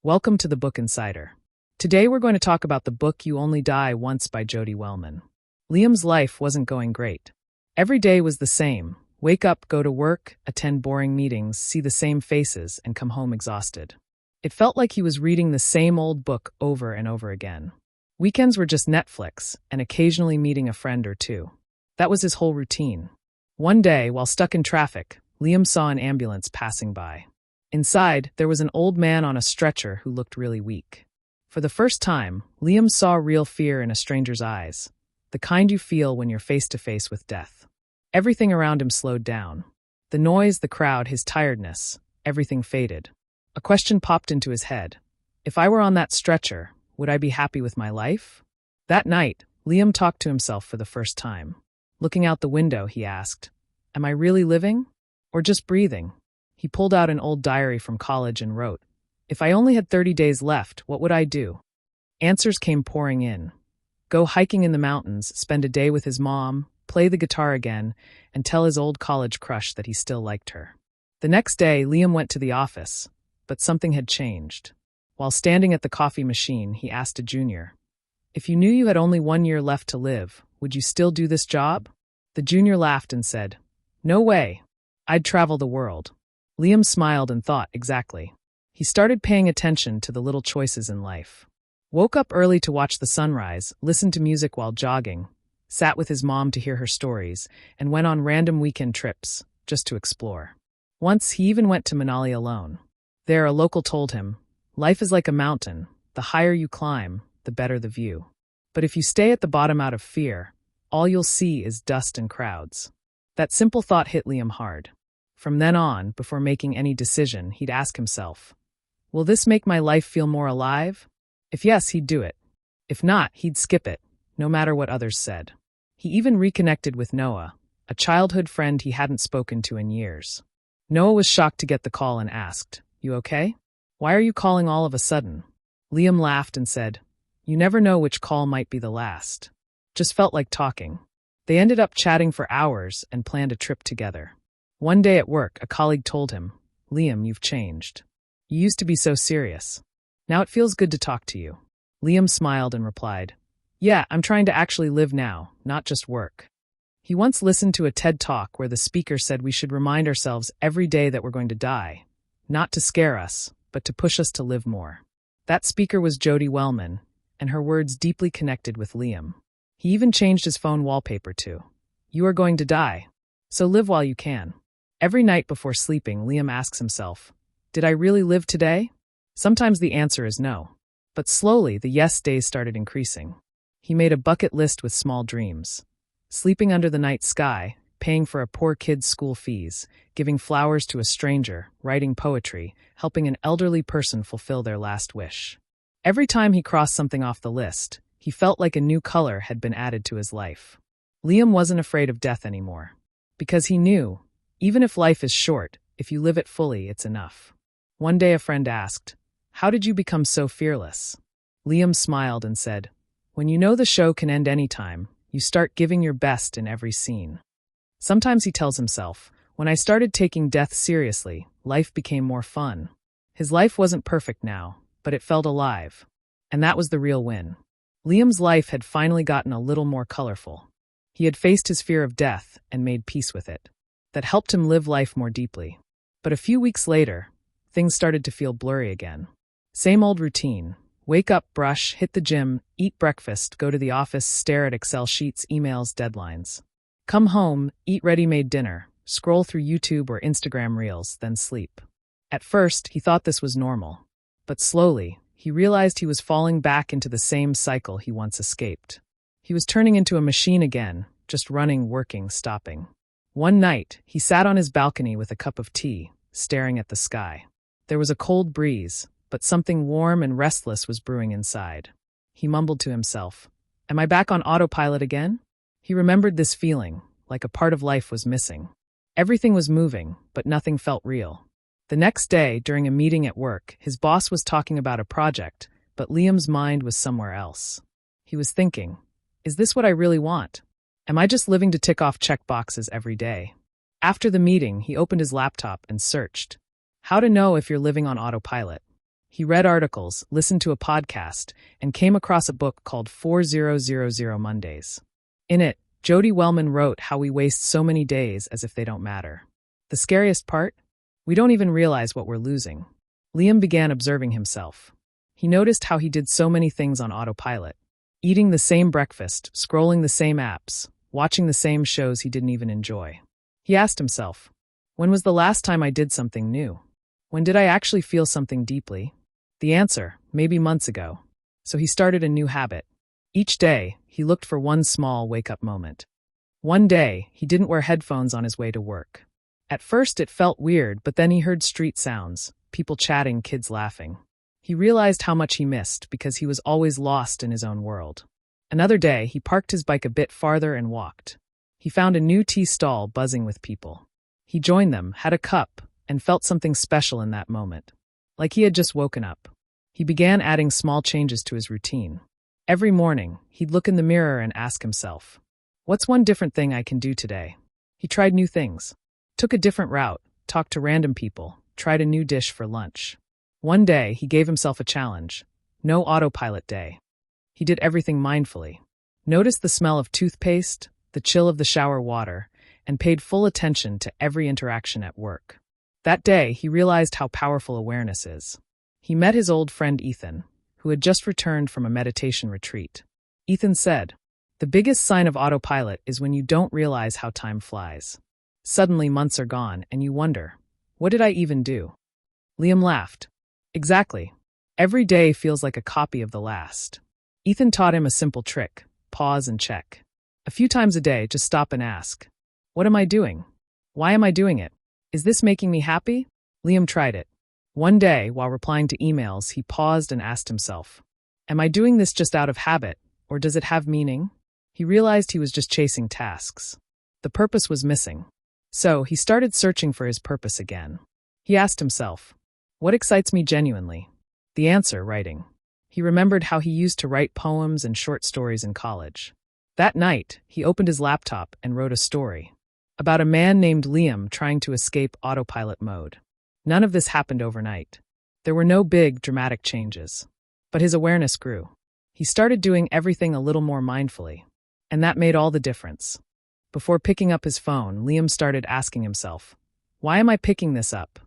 Welcome to the Book Insider. Today we're going to talk about the book You Only Die Once by Jodi Wellman. Liam's life wasn't going great. Every day was the same. Wake up, go to work, attend boring meetings, see the same faces, and come home exhausted. It felt like he was reading the same old book over and over again. Weekends were just Netflix, and occasionally meeting a friend or two. That was his whole routine. One day, while stuck in traffic, Liam saw an ambulance passing by. Inside, there was an old man on a stretcher who looked really weak. For the first time, Liam saw real fear in a stranger's eyes, the kind you feel when you're face to face with death. Everything around him slowed down. The noise, the crowd, his tiredness, everything faded. A question popped into his head. If I were on that stretcher, would I be happy with my life? That night, Liam talked to himself for the first time. Looking out the window, he asked, "Am I really living? Or just breathing?" He pulled out an old diary from college and wrote, "If I only had 30 days left, what would I do?" Answers came pouring in. Go hiking in the mountains, spend a day with his mom, play the guitar again, and tell his old college crush that he still liked her. The next day, Liam went to the office, but something had changed. While standing at the coffee machine, he asked a junior, "If you knew you had only 1 year left to live, would you still do this job?" The junior laughed and said, "No way. I'd travel the world." Liam smiled and thought, exactly. He started paying attention to the little choices in life. Woke up early to watch the sunrise, listened to music while jogging, sat with his mom to hear her stories, and went on random weekend trips, just to explore. Once, he even went to Manali alone. There, a local told him, "Life is like a mountain. The higher you climb, the better the view. But if you stay at the bottom out of fear, all you'll see is dust and crowds." That simple thought hit Liam hard. From then on, before making any decision, he'd ask himself, "Will this make my life feel more alive?" If yes, he'd do it. If not, he'd skip it, no matter what others said. He even reconnected with Noah, a childhood friend he hadn't spoken to in years. Noah was shocked to get the call and asked, "You okay? Why are you calling all of a sudden?" Liam laughed and said, "You never know which call might be the last. Just felt like talking." They ended up chatting for hours and planned a trip together. One day at work, a colleague told him, "Liam, you've changed. You used to be so serious. Now it feels good to talk to you." Liam smiled and replied, "Yeah, I'm trying to actually live now, not just work." He once listened to a TED Talk where the speaker said we should remind ourselves every day that we're going to die, not to scare us, but to push us to live more. That speaker was Jodi Wellman, and her words deeply connected with Liam. He even changed his phone wallpaper to, "You are going to die, so live while you can." Every night before sleeping, Liam asks himself, "Did I really live today?" Sometimes the answer is no. But slowly, the yes days started increasing. He made a bucket list with small dreams. Sleeping under the night sky, paying for a poor kid's school fees, giving flowers to a stranger, writing poetry, helping an elderly person fulfill their last wish. Every time he crossed something off the list, he felt like a new color had been added to his life. Liam wasn't afraid of death anymore. Because he knew, even if life is short, if you live it fully, it's enough. One day a friend asked, "How did you become so fearless?" Liam smiled and said, "When you know the show can end anytime, you start giving your best in every scene." Sometimes he tells himself, "When I started taking death seriously, life became more fun." His life wasn't perfect now, but it felt alive. And that was the real win. Liam's life had finally gotten a little more colorful. He had faced his fear of death and made peace with it. That helped him live life more deeply. But a few weeks later, things started to feel blurry again. Same old routine. Wake up, brush, hit the gym, eat breakfast, go to the office, stare at Excel sheets, emails, deadlines. Come home, eat ready-made dinner, scroll through YouTube or Instagram Reels, then sleep. At first, he thought this was normal. But slowly, he realized he was falling back into the same cycle he once escaped. He was turning into a machine again, just running, working, stopping. One night, he sat on his balcony with a cup of tea, staring at the sky. There was a cold breeze, but something warm and restless was brewing inside. He mumbled to himself, "Am I back on autopilot again?" He remembered this feeling, like a part of life was missing. Everything was moving, but nothing felt real. The next day, during a meeting at work, his boss was talking about a project, but Liam's mind was somewhere else. He was thinking, "Is this what I really want? Am I just living to tick off check boxes every day?" After the meeting, he opened his laptop and searched, "How to know if you're living on autopilot." He read articles, listened to a podcast, and came across a book called 4000 Mondays. In it, Jodi Wellman wrote how we waste so many days as if they don't matter. The scariest part? We don't even realize what we're losing. Liam began observing himself. He noticed how he did so many things on autopilot. Eating the same breakfast, scrolling the same apps, watching the same shows he didn't even enjoy. He asked himself, when was the last time I did something new? When did I actually feel something deeply? The answer, maybe months ago. So he started a new habit. Each day, he looked for one small wake-up moment. One day, he didn't wear headphones on his way to work. At first, it felt weird, but then he heard street sounds, people chatting, kids laughing. He realized how much he missed because he was always lost in his own world. Another day, he parked his bike a bit farther and walked. He found a new tea stall buzzing with people. He joined them, had a cup, and felt something special in that moment. Like he had just woken up. He began adding small changes to his routine. Every morning, he'd look in the mirror and ask himself, what's one different thing I can do today? He tried new things. Took a different route, talked to random people, tried a new dish for lunch. One day, he gave himself a challenge. No autopilot day. He did everything mindfully. Noticed the smell of toothpaste, the chill of the shower water, and paid full attention to every interaction at work. That day, he realized how powerful awareness is. He met his old friend Ethan, who had just returned from a meditation retreat. Ethan said, the biggest sign of autopilot is when you don't realize how time flies. Suddenly, months are gone, and you wonder, what did I even do? Liam laughed. Exactly. Every day feels like a copy of the last. Ethan taught him a simple trick: pause and check. A few times a day, just stop and ask, what am I doing? Why am I doing it? Is this making me happy? Liam tried it. One day, while replying to emails, he paused and asked himself, am I doing this just out of habit, or does it have meaning? He realized he was just chasing tasks. The purpose was missing. So, he started searching for his purpose again. He asked himself, what excites me genuinely? The answer, writing. He remembered how he used to write poems and short stories in college. That night, he opened his laptop and wrote a story about a man named Liam trying to escape autopilot mode. None of this happened overnight. There were no big, dramatic changes. But his awareness grew. He started doing everything a little more mindfully. And that made all the difference. Before picking up his phone, Liam started asking himself, why am I picking this up?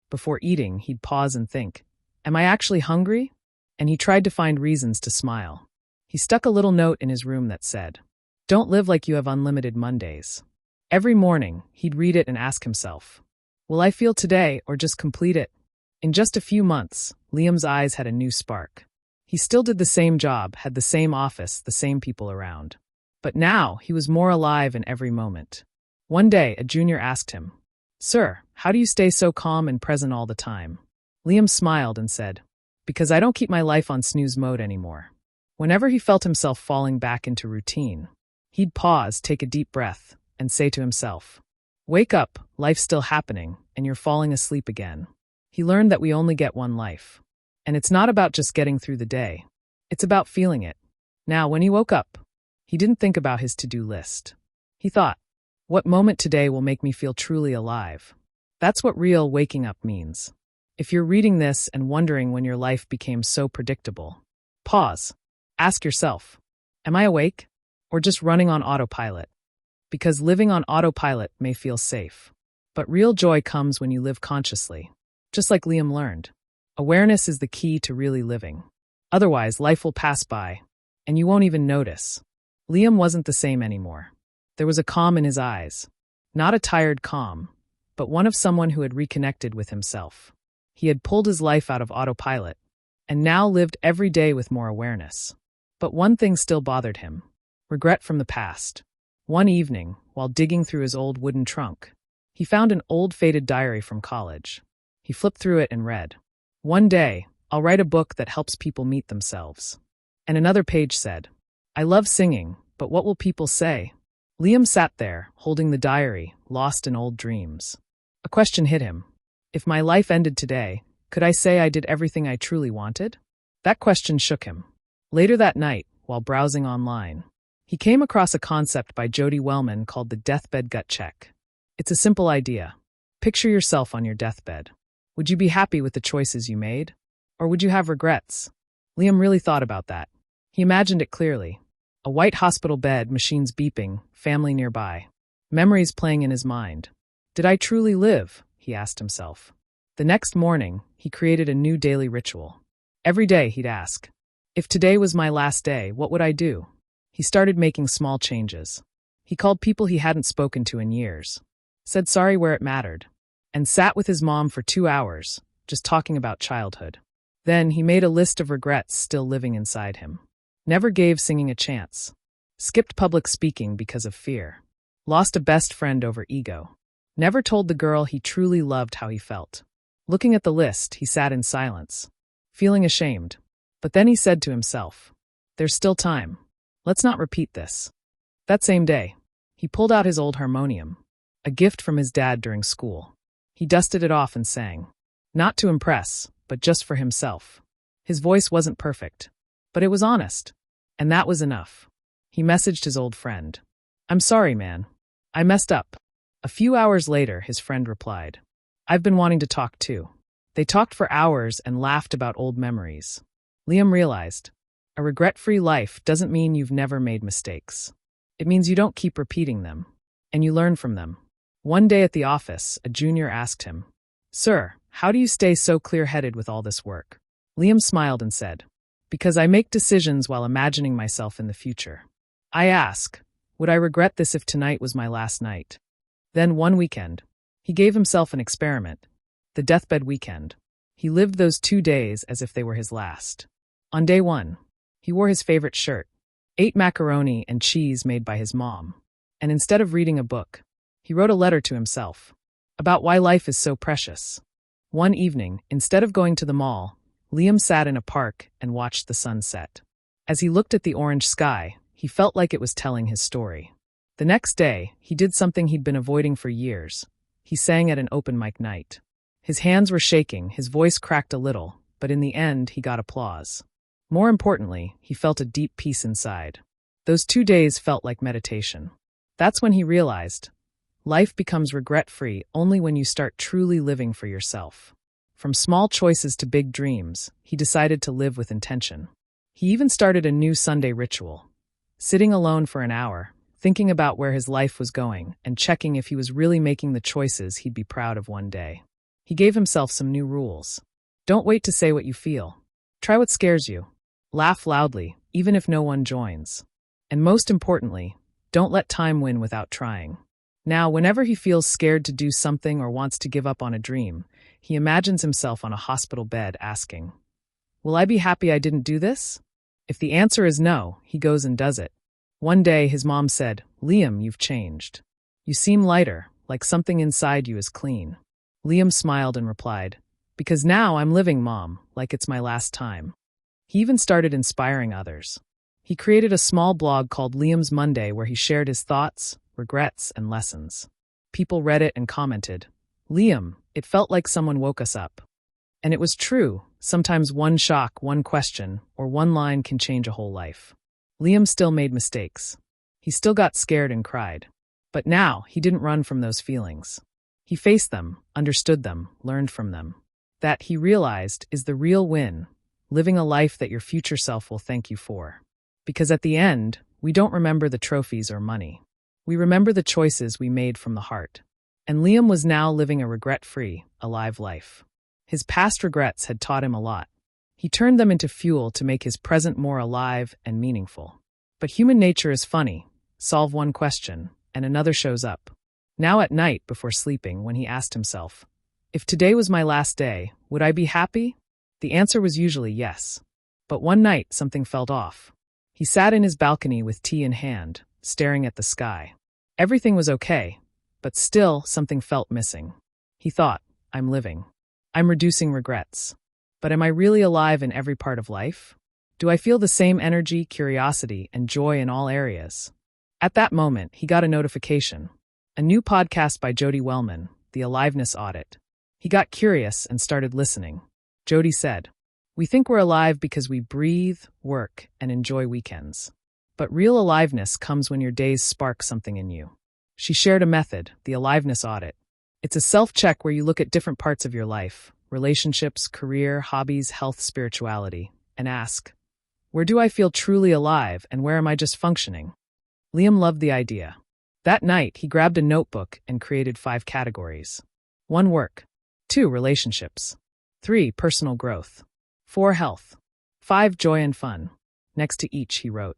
Before eating, he'd pause and think, am I actually hungry? And he tried to find reasons to smile. He stuck a little note in his room that said, don't live like you have unlimited Mondays. Every morning, he'd read it and ask himself, will I feel today or just complete it? In just a few months, Liam's eyes had a new spark. He still did the same job, had the same office, the same people around. But now, he was more alive in every moment. One day, a junior asked him, sir, how do you stay so calm and present all the time? Liam smiled and said, because I don't keep my life on snooze mode anymore. Whenever he felt himself falling back into routine, he'd pause, take a deep breath, and say to himself, wake up, life's still happening, and you're falling asleep again. He learned that we only get one life. And it's not about just getting through the day. It's about feeling it. Now, when he woke up, he didn't think about his to-do list. He thought, what moment today will make me feel truly alive? That's what real waking up means. If you're reading this and wondering when your life became so predictable, pause. Ask yourself, am I awake or just running on autopilot? Because living on autopilot may feel safe. But real joy comes when you live consciously. Just like Liam learned, awareness is the key to really living. Otherwise, life will pass by, and you won't even notice. Liam wasn't the same anymore. There was a calm in his eyes. Not a tired calm, but one of someone who had reconnected with himself. He had pulled his life out of autopilot, and now lived every day with more awareness. But one thing still bothered him: regret from the past. One evening, while digging through his old wooden trunk, he found an old faded diary from college. He flipped through it and read, one day, I'll write a book that helps people meet themselves. And another page said, I love singing, but what will people say? Liam sat there, holding the diary, lost in old dreams. A question hit him. If my life ended today, could I say I did everything I truly wanted? That question shook him. Later that night, while browsing online, he came across a concept by Jodi Wellman called the deathbed gut check. It's a simple idea. Picture yourself on your deathbed. Would you be happy with the choices you made? Or would you have regrets? Liam really thought about that. He imagined it clearly. A white hospital bed, machines beeping, family nearby. Memories playing in his mind. Did I truly live? He asked himself. The next morning, he created a new daily ritual. Every day he'd ask, if today was my last day, what would I do? He started making small changes. He called people he hadn't spoken to in years, said sorry where it mattered, and sat with his mom for 2 hours, just talking about childhood. Then he made a list of regrets still living inside him. Never gave singing a chance. Skipped public speaking because of fear. Lost a best friend over ego. Never told the girl he truly loved how he felt. Looking at the list, he sat in silence, feeling ashamed. But then he said to himself, there's still time. Let's not repeat this. That same day, he pulled out his old harmonium, a gift from his dad during school. He dusted it off and sang. Not to impress, but just for himself. His voice wasn't perfect, but it was honest. And that was enough. He messaged his old friend. I'm sorry, man. I messed up. A few hours later, his friend replied. I've been wanting to talk too. They talked for hours and laughed about old memories. Liam realized, a regret-free life doesn't mean you've never made mistakes. It means you don't keep repeating them, and you learn from them. One day at the office, a junior asked him, Sir, how do you stay so clear-headed with all this work? Liam smiled and said, Because I make decisions while imagining myself in the future. I ask, would I regret this if tonight was my last night? Then one weekend, he gave himself an experiment, the deathbed weekend. He lived those 2 days as if they were his last. On day 1, he wore his favorite shirt, ate macaroni and cheese made by his mom, and instead of reading a book, he wrote a letter to himself about why life is so precious. One evening, instead of going to the mall, Liam sat in a park and watched the sun set. As he looked at the orange sky, he felt like it was telling his story. The next day, he did something he'd been avoiding for years. He sang at an open mic night. His hands were shaking, his voice cracked a little, but in the end, he got applause. More importantly, he felt a deep peace inside. Those 2 days felt like meditation. That's when he realized, life becomes regret-free only when you start truly living for yourself. From small choices to big dreams, he decided to live with intention. He even started a new Sunday ritual, sitting alone for an hour, thinking about where his life was going and checking if he was really making the choices he'd be proud of one day. He gave himself some new rules. Don't wait to say what you feel. Try what scares you. Laugh loudly, even if no one joins. And most importantly, don't let time win without trying. Now, whenever he feels scared to do something or wants to give up on a dream, he imagines himself on a hospital bed asking, will I be happy I didn't do this? If the answer is no, he goes and does it. One day, his mom said, Liam, you've changed. You seem lighter, like something inside you is clean. Liam smiled and replied, because now I'm living, Mom, like it's my last time. He even started inspiring others. He created a small blog called Liam's Monday where he shared his thoughts, regrets, and lessons. People read it and commented, Liam, it felt like someone woke us up. And it was true. Sometimes one shock, one question, or one line can change a whole life. Liam still made mistakes. He still got scared and cried. But now, he didn't run from those feelings. He faced them, understood them, learned from them. That, he realized, is the real win, living a life that your future self will thank you for. Because at the end, we don't remember the trophies or money. We remember the choices we made from the heart. And Liam was now living a regret-free, alive life. His past regrets had taught him a lot. He turned them into fuel to make his present more alive and meaningful. But human nature is funny. Solve one question, and another shows up. Now at night, before sleeping, when he asked himself, if today was my last day, would I be happy? The answer was usually yes. But one night, something felt off. He sat in his balcony with tea in hand, staring at the sky. Everything was okay, but still something felt missing. He thought, I'm living. I'm reducing regrets. But am I really alive in every part of life? Do I feel the same energy, curiosity, and joy in all areas? At that moment, he got a notification. A new podcast by Jodi Wellman, The Aliveness Audit. He got curious and started listening. Jodi said, we think we're alive because we breathe, work, and enjoy weekends. But real aliveness comes when your days spark something in you. She shared a method, the Aliveness Audit. It's a self-check where you look at different parts of your life, relationships, career, hobbies, health, spirituality, and ask, where do I feel truly alive and where am I just functioning? Liam loved the idea. That night, he grabbed a notebook and created 5 categories. 1. Work. 2. Relationships. 3. Personal growth. 4. Health. 5. Joy and fun. Next to each, he wrote,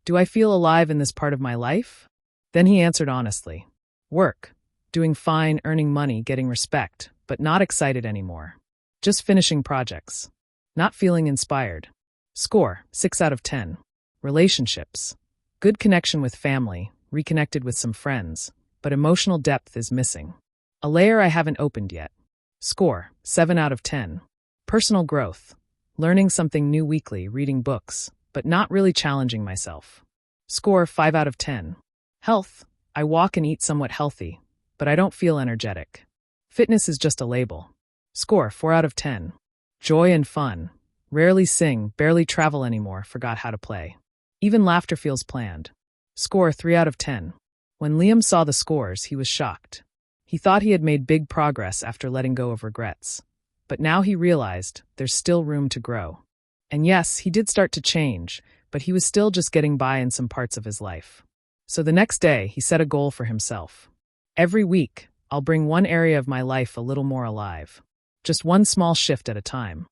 do I feel alive in this part of my life? Then he answered honestly. Work. Doing fine, earning money, getting respect, but not excited anymore. Just finishing projects. Not feeling inspired. Score, 6 out of 10. Relationships. Good connection with family, reconnected with some friends, but emotional depth is missing. A layer I haven't opened yet. Score, 7 out of 10. Personal growth. Learning something new weekly, reading books, but not really challenging myself. Score, 5 out of 10. Health. I walk and eat somewhat healthy, but I don't feel energetic. Fitness is just a label. Score, 4 out of 10. Joy and fun. Rarely sing, barely travel anymore, forgot how to play. Even laughter feels planned. Score, 3 out of 10. When Liam saw the scores, he was shocked. He thought he had made big progress after letting go of regrets. But now he realized there's still room to grow. And yes, he did start to change, but he was still just getting by in some parts of his life. So the next day, he set a goal for himself. Every week, I'll bring one area of my life a little more alive. Just one small shift at a time.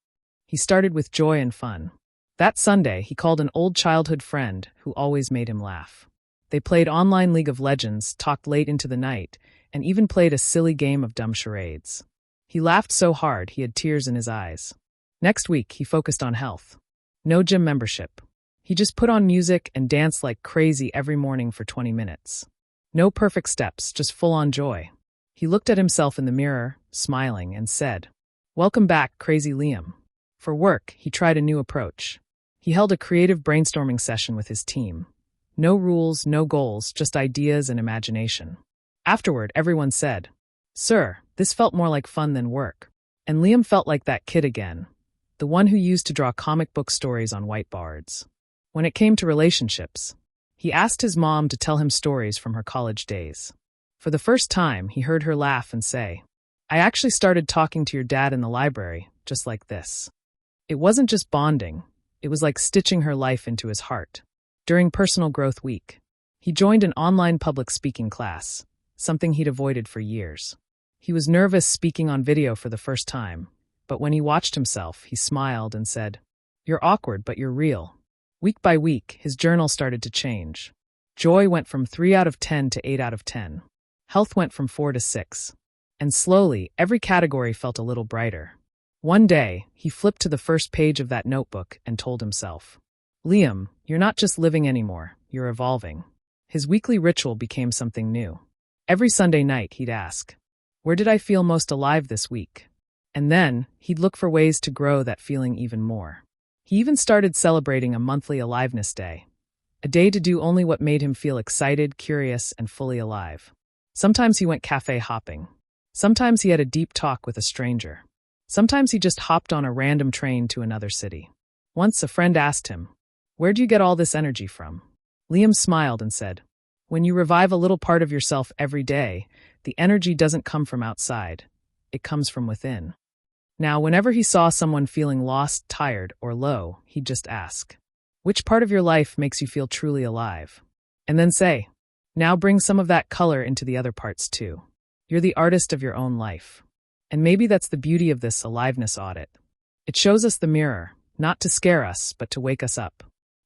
He started with joy and fun. That Sunday, he called an old childhood friend who always made him laugh. They played online League of Legends, talked late into the night, and even played a silly game of dumb charades. He laughed so hard he had tears in his eyes. Next week, he focused on health. No gym membership. He just put on music and danced like crazy every morning for 20 minutes. No perfect steps, just full-on joy. He looked at himself in the mirror, smiling, and said, "Welcome back, crazy Liam." For work, he tried a new approach. He held a creative brainstorming session with his team. No rules, no goals, just ideas and imagination. Afterward, everyone said, "Sir, this felt more like fun than work." And Liam felt like that kid again, the one who used to draw comic book stories on whiteboards. When it came to relationships, he asked his mom to tell him stories from her college days. For the first time, he heard her laugh and say, "I actually started talking to your dad in the library, just like this." It wasn't just bonding, it was like stitching her life into his heart. During Personal Growth Week, he joined an online public speaking class, something he'd avoided for years. He was nervous speaking on video for the first time, but when he watched himself, he smiled and said, "You're awkward, but you're real." Week by week, his journal started to change. Joy went from 3 out of 10 to 8 out of 10. Health went from 4 to 6. And slowly, every category felt a little brighter. One day, he flipped to the first page of that notebook and told himself, "Liam, you're not just living anymore, you're evolving." His weekly ritual became something new. Every Sunday night, he'd ask, "Where did I feel most alive this week?" And then, he'd look for ways to grow that feeling even more. He even started celebrating a monthly Aliveness Day, a day to do only what made him feel excited, curious, and fully alive. Sometimes he went cafe hopping. Sometimes he had a deep talk with a stranger. Sometimes he just hopped on a random train to another city. Once a friend asked him, "Where do you get all this energy from?" Liam smiled and said, "When you revive a little part of yourself every day, the energy doesn't come from outside. It comes from within." Now, whenever he saw someone feeling lost, tired, or low, he'd just ask, "Which part of your life makes you feel truly alive?" And then say, "Now bring some of that color into the other parts too. You're the artist of your own life." And maybe that's the beauty of this aliveness audit. It shows us the mirror, not to scare us, but to wake us up.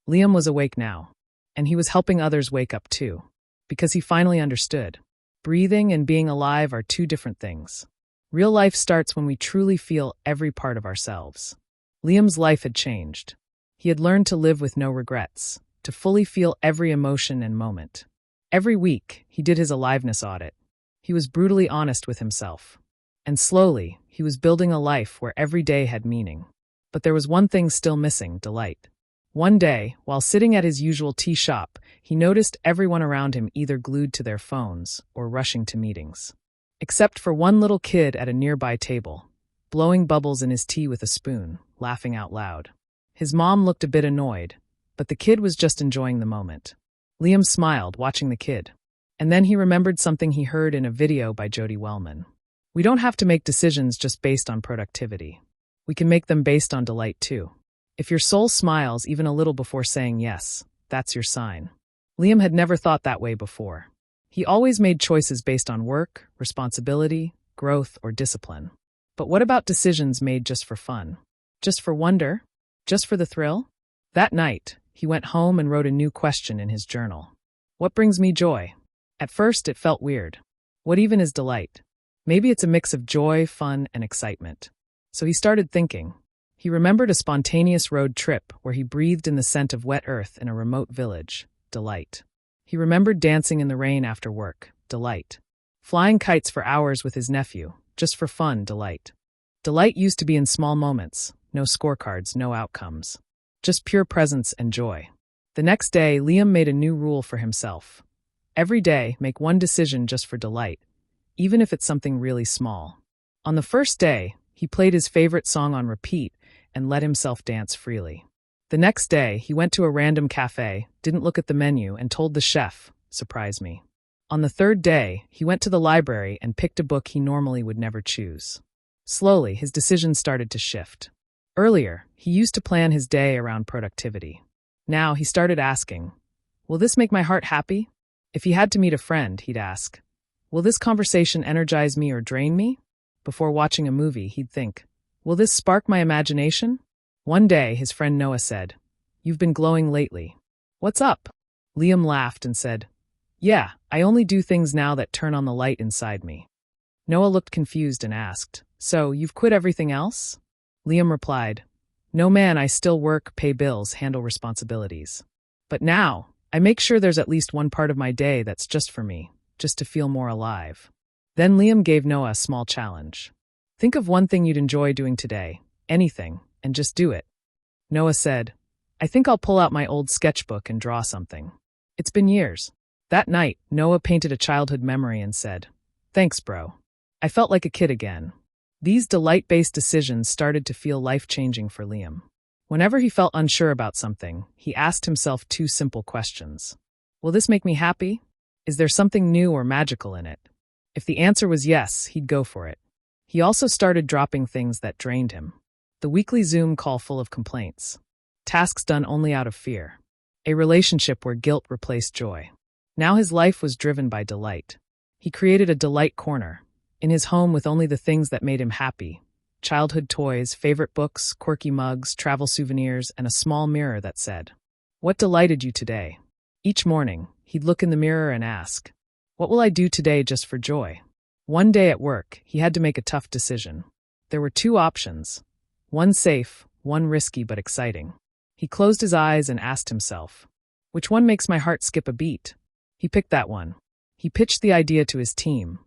Liam was awake now, and he was helping others wake up too, because he finally understood. Breathing and being alive are two different things. Real life starts when we truly feel every part of ourselves. Liam's life had changed. He had learned to live with no regrets, to fully feel every emotion and moment. Every week, he did his aliveness audit. He was brutally honest with himself. And slowly, he was building a life where every day had meaning. But there was one thing still missing: delight. One day, while sitting at his usual tea shop, he noticed everyone around him either glued to their phones or rushing to meetings. Except for one little kid at a nearby table, blowing bubbles in his tea with a spoon, laughing out loud. His mom looked a bit annoyed, but the kid was just enjoying the moment. Liam smiled, watching the kid. And then he remembered something he heard in a video by Jodi Wellman. We don't have to make decisions just based on productivity. We can make them based on delight too. If your soul smiles even a little before saying yes, that's your sign. Liam had never thought that way before. He always made choices based on work, responsibility, growth, or discipline. But what about decisions made just for fun? Just for wonder? Just for the thrill? That night, he went home and wrote a new question in his journal. What brings me joy? At first, it felt weird. What even is delight? Maybe it's a mix of joy, fun, and excitement. So he started thinking. He remembered a spontaneous road trip where he breathed in the scent of wet earth in a remote village. Delight. He remembered dancing in the rain after work. Delight. Flying kites for hours with his nephew. Just for fun. Delight. Delight used to be in small moments. No scorecards, no outcomes. Just pure presence and joy. The next day, Liam made a new rule for himself. Every day, make one decision just for delight, even if it's something really small. On the first day, he played his favorite song on repeat and let himself dance freely. The next day, he went to a random cafe, didn't look at the menu, and told the chef, "Surprise me." On the third day, he went to the library and picked a book he normally would never choose. Slowly, his decisions started to shift. Earlier, he used to plan his day around productivity. Now he started asking, will this make my heart happy? If he had to meet a friend, he'd ask, will this conversation energize me or drain me? Before watching a movie, he'd think, will this spark my imagination? One day, his friend Noah said, you've been glowing lately. What's up? Liam laughed and said, yeah, I only do things now that turn on the light inside me. Noah looked confused and asked, so you've quit everything else? Liam replied, no man, I still work, pay bills, handle responsibilities. But now, I make sure there's at least one part of my day that's just for me, just to feel more alive. Then Liam gave Noah a small challenge. Think of one thing you'd enjoy doing today, anything, and just do it. Noah said, I think I'll pull out my old sketchbook and draw something. It's been years. That night, Noah painted a childhood memory and said, thanks, bro. I felt like a kid again. These delight-based decisions started to feel life-changing for Liam. Whenever he felt unsure about something, he asked himself two simple questions. Will this make me happy? Is there something new or magical in it? If the answer was yes, he'd go for it. He also started dropping things that drained him. The weekly Zoom call full of complaints. Tasks done only out of fear. A relationship where guilt replaced joy. Now his life was driven by delight. He created a delight corner. In his home with only the things that made him happy. Childhood toys, favorite books, quirky mugs, travel souvenirs, and a small mirror that said, what delighted you today? Each morning, he'd look in the mirror and ask, what will I do today just for joy? One day at work, he had to make a tough decision. There were two options. One safe, one risky but exciting. He closed his eyes and asked himself, which one makes my heart skip a beat? He picked that one. He pitched the idea to his team.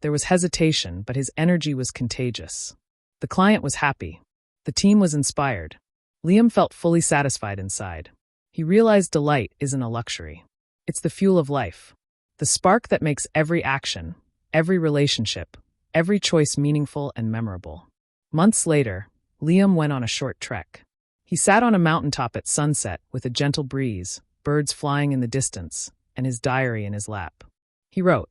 There was hesitation, but his energy was contagious. The client was happy. The team was inspired. Liam felt fully satisfied inside. He realized delight isn't a luxury. It's the fuel of life. The spark that makes every action, every relationship, every choice meaningful and memorable. Months later, Liam went on a short trek. He sat on a mountaintop at sunset with a gentle breeze, birds flying in the distance, and his diary in his lap. He wrote,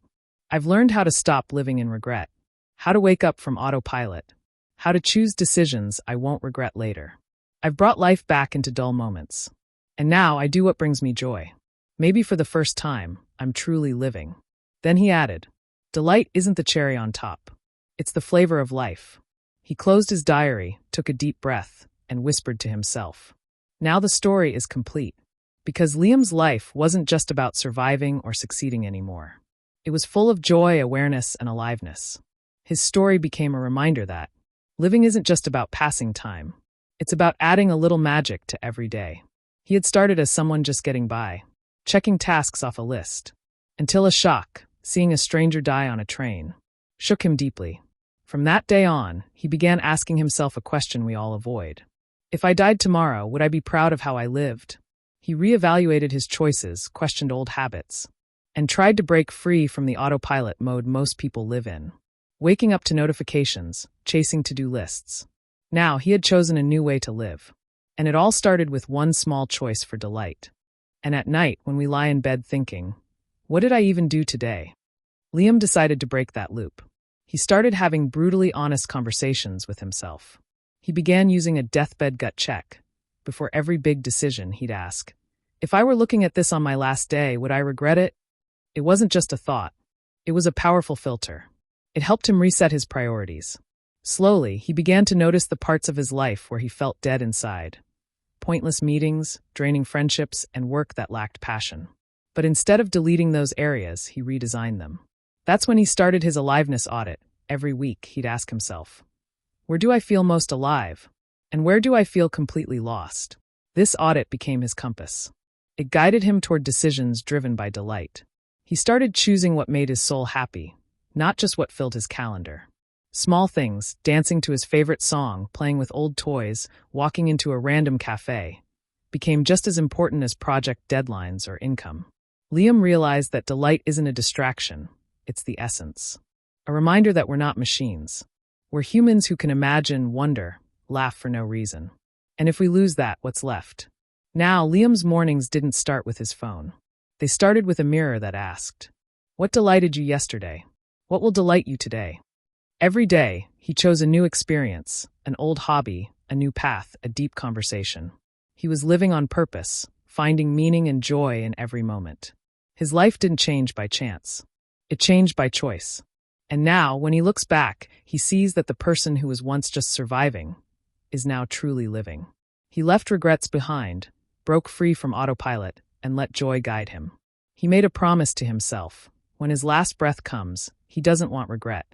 I've learned how to stop living in regret, how to wake up from autopilot, how to choose decisions I won't regret later. I've brought life back into dull moments. And now I do what brings me joy. Maybe for the first time, I'm truly living. Then he added, delight isn't the cherry on top. It's the flavor of life. He closed his diary, took a deep breath, and whispered to himself. Now the story is complete. Because Liam's life wasn't just about surviving or succeeding anymore. It was full of joy, awareness, and aliveness. His story became a reminder that living isn't just about passing time. It's about adding a little magic to every day. He had started as someone just getting by, checking tasks off a list, until a shock, seeing a stranger die on a train, shook him deeply. From that day on, he began asking himself a question we all avoid. If I died tomorrow, would I be proud of how I lived? He reevaluated his choices, questioned old habits, and tried to break free from the autopilot mode most people live in. Waking up to notifications, chasing to-do lists. Now he had chosen a new way to live. And it all started with one small choice for delight. And at night, when we lie in bed thinking, what did I even do today? Liam decided to break that loop. He started having brutally honest conversations with himself. He began using a deathbed gut check. Before every big decision, he'd ask, "If I were looking at this on my last day, would I regret it?" It wasn't just a thought. It was a powerful filter. It helped him reset his priorities. Slowly, he began to notice the parts of his life where he felt dead inside. Pointless meetings, draining friendships, and work that lacked passion. But instead of deleting those areas, he redesigned them. That's when he started his aliveness audit. Every week, he'd ask himself, where do I feel most alive? And where do I feel completely lost? This audit became his compass. It guided him toward decisions driven by delight. He started choosing what made his soul happy, not just what filled his calendar. Small things, dancing to his favorite song, playing with old toys, walking into a random cafe, became just as important as project deadlines or income. Liam realized that delight isn't a distraction, it's the essence. A reminder that we're not machines. We're humans who can imagine, wonder, laugh for no reason. And if we lose that, what's left? Now, Liam's mornings didn't start with his phone. They started with a mirror that asked, what delighted you yesterday? What will delight you today? Every day, he chose a new experience, an old hobby, a new path, a deep conversation. He was living on purpose, finding meaning and joy in every moment. His life didn't change by chance. It changed by choice. And now, when he looks back, he sees that the person who was once just surviving is now truly living. He left regrets behind, broke free from autopilot, and let joy guide him. He made a promise to himself. When his last breath comes, he doesn't want regret.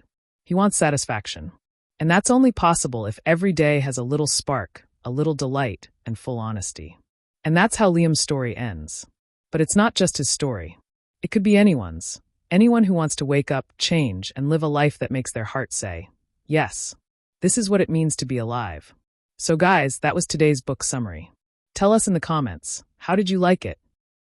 He wants satisfaction. And that's only possible if every day has a little spark, a little delight, and full honesty. And that's how Liam's story ends. But it's not just his story. It could be anyone's. Anyone who wants to wake up, change, and live a life that makes their heart say, yes, this is what it means to be alive. So guys, that was today's book summary. Tell us in the comments, how did you like it?